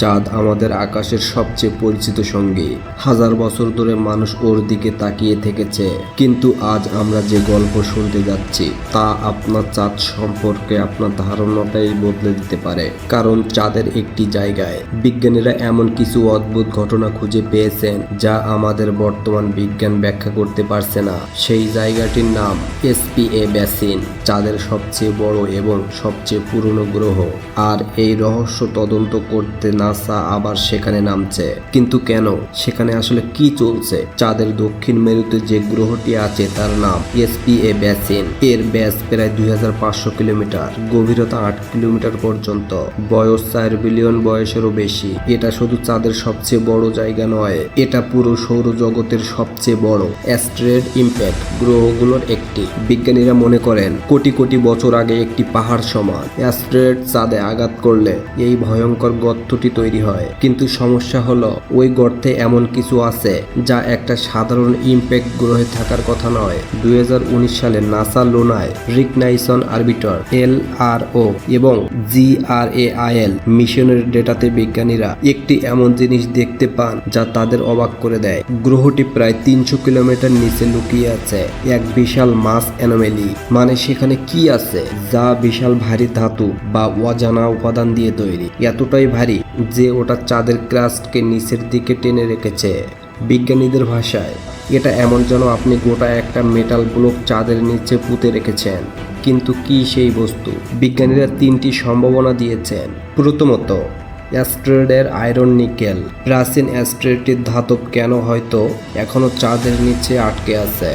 চাঁদ আমাদের আকাশের সবচেয়ে পরিচিত সঙ্গী। হাজার বছর ধরে মানুষ ওর দিকে তাকিয়ে থেকেছে, কিন্তু আজ আমরা যে গল্প শুনতে যাচ্ছি তা আপনার চাঁদ সম্পর্কে আপনার ধারণাটাই বদলে দিতে পারে। কারণ চাঁদের একটি জায়গায় বিজ্ঞানীরা এমন কিছু অদ্ভুত ঘটনা খুঁজে পেয়েছেন যা আমাদের বর্তমান বিজ্ঞান ব্যাখ্যা করতে পারছে না। সেই জায়গাটির নাম এসপিএ বেসিন, চাঁদের সবচেয়ে বড় এবং সবচেয়ে পুরনো গ্রহ। আর এই রহস্য তদন্ত করতে নাসা আবার সেখানে নামছে। কিন্তু কেন? সেখানে আসলে কি চলছে? চাঁদের দক্ষিণ মেরুতে যে গ্রহটি আছে তার নাম এসপিএ বেসিন। এর ব্যাস প্রায় 2500 কিলোমিটার, গভীরতা 8 কিলোমিটার পর্যন্ত, বয়স 4 বিলিয়ন বয়সেরও বেশি। এটা শুধু চাঁদের সবচেয়ে বড় জায়গা নয়, এটা পুরো সৌরজগতের সবচেয়ে বড় অ্যাস্টেরয়েড ইম্প্যাক্ট গ্রহগুলোর একটি। বিজ্ঞানীরা মনে করেন কোটি কোটি বছর আগে একটি পাহাড় সমান অ্যাস্টেরয়েড চাঁদে আঘাত করলে এই ভয়ঙ্কর গর্তটি তৈরি হয়। কিন্তু সমস্যা হলো ওই গর্তে এমন কিছু আছে যা একটা সাধারণ ইম্প্যাক্ট গ্রহে থাকার কথা নয়। 2019 সালে নাসা লুনায় রিকগনাইশন অরবিটার LRO এবং GRAIL মিশনের ডেটাতে বিজ্ঞানীরা একটি এমন জিনিস দেখতে পান যা তাদের অবাক করে দেয়। গ্রহটি প্রায় 300 কিলোমিটার নিচে লুকিয়ে আছে এক বিশাল মাস অ্যানোমেলি। মানে সেখানে কি আছে যা বিশাল ভারী ধাতু বা অজানা উপাদান দিয়ে তৈরি, এতটাই ভারী যে ওটা চাঁদের ক্রাস্টকে নিচের দিকে টেনে রেখেছে। বিজ্ঞানীদের ভাষায় এটা এমন যেন আপনি গোটা একটা মেটাল ব্লক চাঁদের নিচে পুঁতে রেখেছেন। কিন্তু কি সেই বস্তু? বিজ্ঞানীরা 3টি সম্ভাবনা দিয়েছেন। প্রথমত, অ্যাস্টেরয়েডের আয়রন নিকেল। প্রাচীন অ্যাস্টেরয়েডটির ধাতব কেন হয়তো এখনও চাঁদের নিচে আটকে আছে।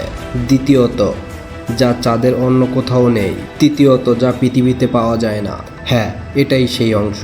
দ্বিতীয়ত, যা চাঁদের অন্য কোথাও নেই। তৃতীয়ত, যা পৃথিবীতে পাওয়া যায় না। হ্যাঁ, এটাই সেই অংশ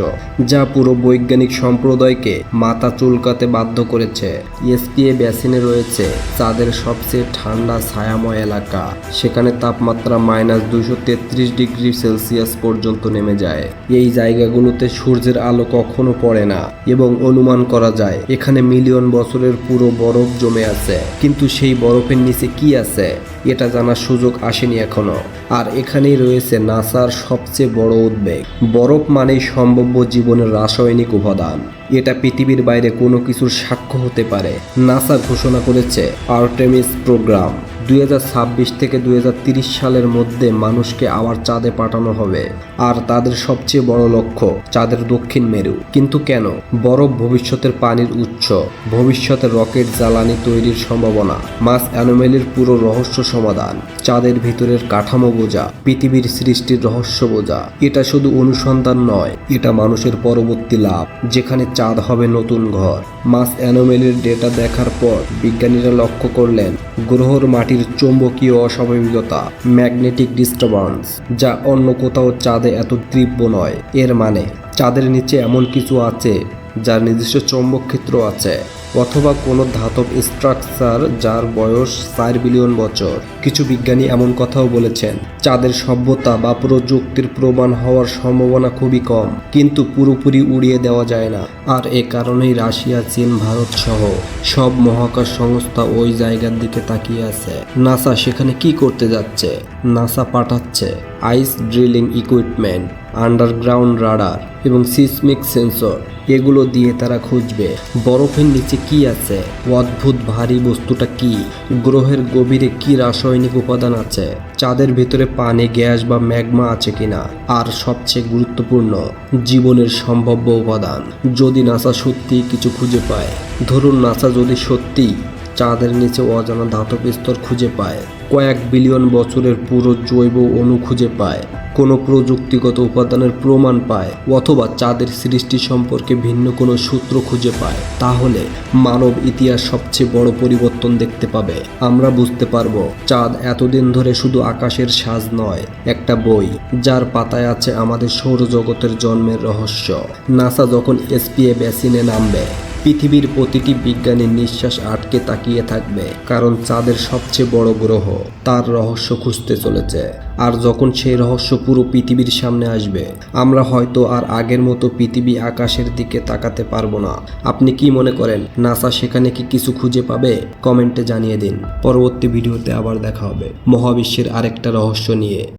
যা পুরো বৈজ্ঞানিক সম্প্রদায়কে মাথা চুলকাতে বাধ্য করেছে। এসপিএ বেসিনে রয়েছে চাঁদের সবচেয়ে ঠান্ডা ছায়াময় এলাকা। সেখানে তাপমাত্রা -233 ডিগ্রি সেলসিয়াস পর্যন্ত নেমে যায়। এই জায়গাগুলোতে সূর্যের আলো কখনো পড়ে না এবং অনুমান করা যায় এখানে মিলিয়ন বছরের পুরো বরফ জমে আছে। কিন্তু সেই বরফের নিচে কি আছে এটা জানার সুযোগ আসেনি এখনো। আর এখানেই রয়েছে নাসার সবচেয়ে বড় উদ্বেগ। বরফ মানেই সম্ভাব্য জীবনের রাসায়নিক উপাদান। এটা পৃথিবীর বাইরে কোনো কিছুর সাক্ষ্য হতে পারে। নাসা ঘোষণা করেছে আর্টেমিস প্রোগ্রাম 2026 থেকে 2030 সালের মধ্যে মানুষকে আবার চাঁদে পাঠানো হবে। আর তাদের সবচেয়ে বড় লক্ষ্য চাঁদের দক্ষিণ মেরু। কিন্তু কেন? বরফ ভবিষ্যতের পানির উৎস, ভবিষ্যতের রকেট জ্বালানি তৈরির সম্ভাবনা, মাস অ্যানোমেলির পুরো রহস্য সমাধান, চাঁদের ভিতরের কাঠামো বোঝা, পৃথিবীর সৃষ্টির রহস্য বোঝা। এটা শুধু অনুসন্ধান নয়, এটা মানুষের পরবর্তী লাভ, যেখানে চাঁদ হবে নতুন ঘর। মাস অ্যানোমেলির ডেটা দেখার পর বিজ্ঞানীরা লক্ষ্য করলেন গ্রহর মাটির চৌম্বকীয় অস্বাভাবিকতা, ম্যাগনেটিক ডিস্টারবেন্স, যা অন্য কোথাও চাঁদে এত তীব্র নয়। এর মানে চাঁদের নিচে এমন কিছু আছে যার নিজস্ব চৌম্বক ক্ষেত্র আছে, অথবা কোনো ধাতব স্ট্রাকচার যার বয়স 4 বিলিয়ন বছর। কিছু বিজ্ঞানী এমন কথাও বলেছেন চাঁদের সভ্যতা বা প্রযুক্তির প্রমাণ হওয়ার সম্ভাবনা খুবই কম, কিন্তু পুরোপুরি উড়িয়ে দেওয়া যায় না। আর এ কারণেই রাশিয়া, চীন, ভারত সহ সব মহাকাশ সংস্থা ওই জায়গার দিকে তাকিয়ে আছে। নাসা সেখানে কি করতে যাচ্ছে? নাসা পাঠাচ্ছে আইস ড্রিলিং ইকুইপমেন্ট, আন্ডারগ্রাউন্ড রাডার এবং সিসমিক সেন্সর। এগুলো দিয়ে তারা খুঁজবে বরফের নিচে কি আছে, অদ্ভুত ভারী বস্তুটা কি, গ্রহের গভীরে কি রাসায়নিক উপাদান আছে, চাঁদের ভিতরে পানি, গ্যাস বা ম্যাগমা আছে কিনা, আর সবচেয়ে গুরুত্বপূর্ণ জীবনের সম্ভাব্য উপাদান। যদি নাসা সত্যি কিছু খুঁজে পায়, ধরুন নাসা যদি সত্যি চাঁদের নিচে অজানা ধাতব স্তর খুঁজে পায়, কয়েক বিলিয়ন বছরের পুরো জৈব অণু খুঁজে পায়, কোনো প্রযুক্তিগত উপাদানের প্রমাণ পায়, অথবা চাঁদের সৃষ্টি সম্পর্কে ভিন্ন কোনো সূত্র খুঁজে পায়, তাহলে মানব ইতিহাস সবচেয়ে বড় পরিবর্তন দেখতে পাবে। আমরা বুঝতে পারবো চাঁদ এতদিন ধরে শুধু আকাশের সাজ নয়, একটা বই যার পাতায় আছে আমাদের সৌরজগতের জন্মের রহস্য। নাসা যখন এসপিএ বেসিনে নামবে, পৃথিবীর প্রতিটি বিজ্ঞানীর নিঃশ্বাস আটকে তাকিয়ে থাকবে, কারণ চাঁদের সবচেয়ে বড় গ্রহ তার রহস্য খুঁজতে চলেছে। আর যখন সেই রহস্য পুরো পৃথিবীর সামনে আসবে, আমরা হয়তো আর আগের মতো পৃথিবী আকাশের দিকে তাকাতে পারবো না। আপনি কি মনে করেন নাসা সেখানে কি কিছু খুঁজে পাবে? কমেন্টে জানিয়ে দিন। পরবর্তী ভিডিওতে আবার দেখা হবে মহাবিশ্বের আরেকটা রহস্য নিয়ে।